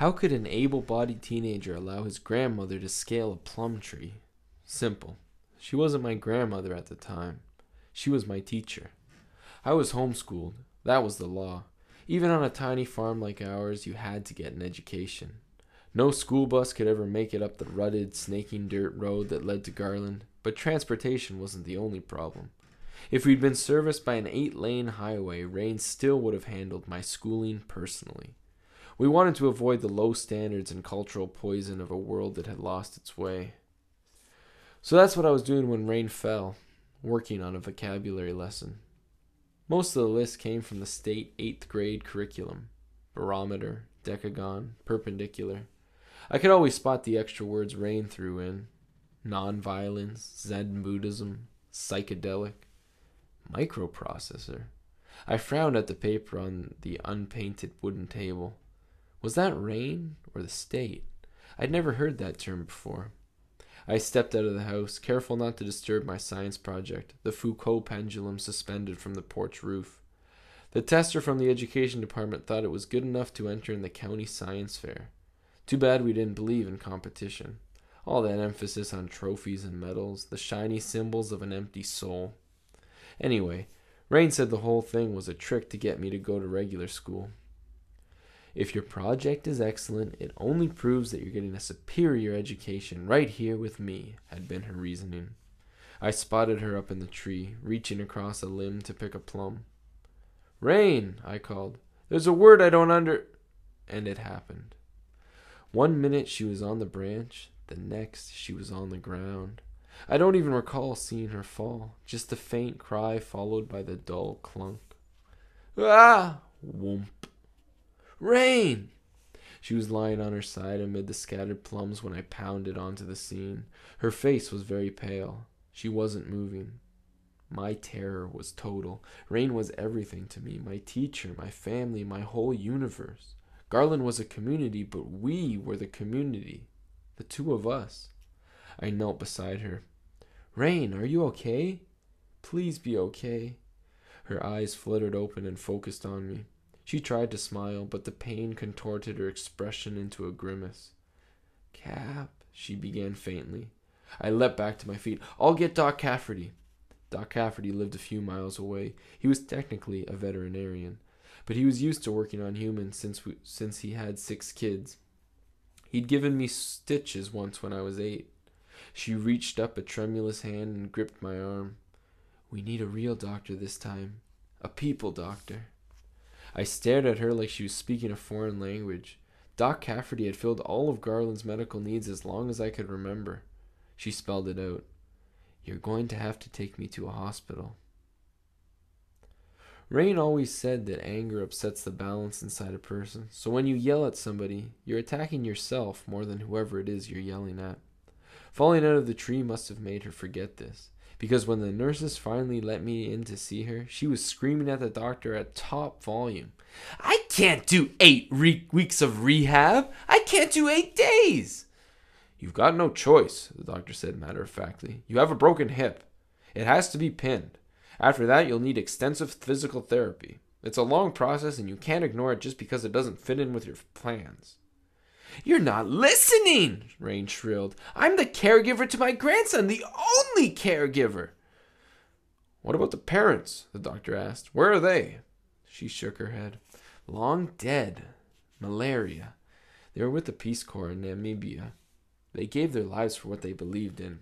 How could an able-bodied teenager allow his grandmother to scale a plum tree? Simple. She wasn't my grandmother at the time. She was my teacher. I was homeschooled. That was the law. Even on a tiny farm like ours, you had to get an education. No school bus could ever make it up the rutted, snaking dirt road that led to Garland, but transportation wasn't the only problem. If we'd been serviced by an 8-lane highway, Rain still would have handled my schooling personally. We wanted to avoid the low standards and cultural poison of a world that had lost its way. So that's what I was doing when Rain fell, working on a vocabulary lesson. Most of the list came from the state 8th grade curriculum. Barometer, decagon, perpendicular. I could always spot the extra words Rain threw in. Non-violence, Zen Buddhism, psychedelic, microprocessor. I frowned at the paper on the unpainted wooden table. Was that Rain or the state? I'd never heard that term before. I stepped out of the house, careful not to disturb my science project, the Foucault pendulum suspended from the porch roof. The tester from the education department thought it was good enough to enter in the county science fair. Too bad we didn't believe in competition. All that emphasis on trophies and medals, the shiny symbols of an empty soul. Anyway, Rain said the whole thing was a trick to get me to go to regular school. If your project is excellent, it only proves that you're getting a superior education right here with me, had been her reasoning. I spotted her up in the tree, reaching across a limb to pick a plum. Rain, I called. There's a word I don't under... And it happened. 1 minute she was on the branch, the next she was on the ground. I don't even recall seeing her fall, just a faint cry followed by the dull clunk. Ah! Whoomp. Rain! She was lying on her side amid the scattered plums when I pounded onto the scene. Her face was very pale. She wasn't moving. My terror was total. Rain was everything to me, my teacher, my family, my whole universe. Garland was a community, but we were the community. The two of us. I knelt beside her. Rain, are you okay? Please be okay. Her eyes fluttered open and focused on me. She tried to smile, but the pain contorted her expression into a grimace. Cap, she began faintly. I leapt back to my feet. I'll get Doc Cafferty. Doc Cafferty lived a few miles away. He was technically a veterinarian, but he was used to working on humans since he had 6 kids. He'd given me stitches once when I was 8. She reached up a tremulous hand and gripped my arm. We need a real doctor this time. A people doctor. I stared at her like she was speaking a foreign language. Doc Cafferty had filled all of Garland's medical needs as long as I could remember. She spelled it out. You're going to have to take me to a hospital. Rain always said that anger upsets the balance inside a person, so when you yell at somebody, you're attacking yourself more than whoever it is you're yelling at. Falling out of the tree must have made her forget this, because when the nurses finally let me in to see her, she was screaming at the doctor at top volume. I can't do 8 weeks of rehab. I can't do 8 days. You've got no choice, the doctor said matter-of-factly. You have a broken hip. It has to be pinned. After that, you'll need extensive physical therapy. It's a long process, and you can't ignore it just because it doesn't fit in with your plans. You're not listening, Rain shrilled. I'm the caregiver to my grandson, the only caregiver. What about the parents? The doctor asked. Where are they? She shook her head. Long dead. Malaria. They were with the Peace Corps in Namibia. They gave their lives for what they believed in.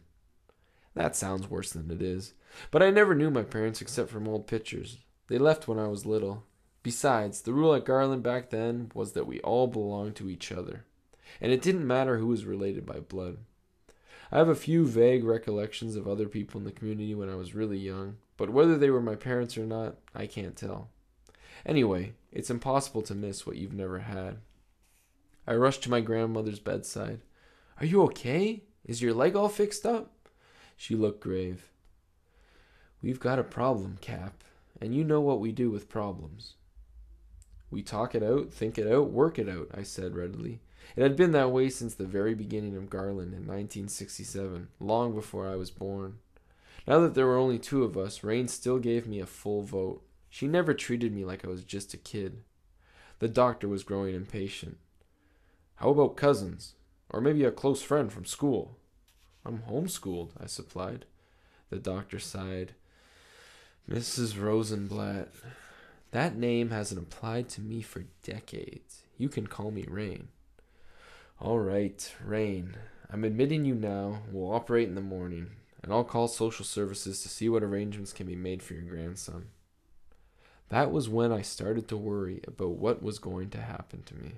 That sounds worse than it is. But I never knew my parents except from old pictures. They left when I was little. Besides, the rule at Garland back then was that we all belonged to each other. And it didn't matter who was related by blood. I have a few vague recollections of other people in the community when I was really young, but whether they were my parents or not, I can't tell. Anyway, it's impossible to miss what you've never had. I rushed to my grandmother's bedside. Are you okay? Is your leg all fixed up? She looked grave. We've got a problem, Cap, and you know what we do with problems. We talk it out, think it out, work it out, I said readily. It had been that way since the very beginning of Garland in 1967, long before I was born. Now that there were only 2 of us, Rain still gave me a full vote. She never treated me like I was just a kid. The doctor was growing impatient. How about cousins? Or maybe a close friend from school? I'm homeschooled, I supplied. The doctor sighed. Mrs. Rosenblatt, that name hasn't applied to me for decades. You can call me Rain. All right, Rain. I'm admitting you now. We'll operate in the morning, and I'll call social services to see what arrangements can be made for your grandson. That was when I started to worry about what was going to happen to me.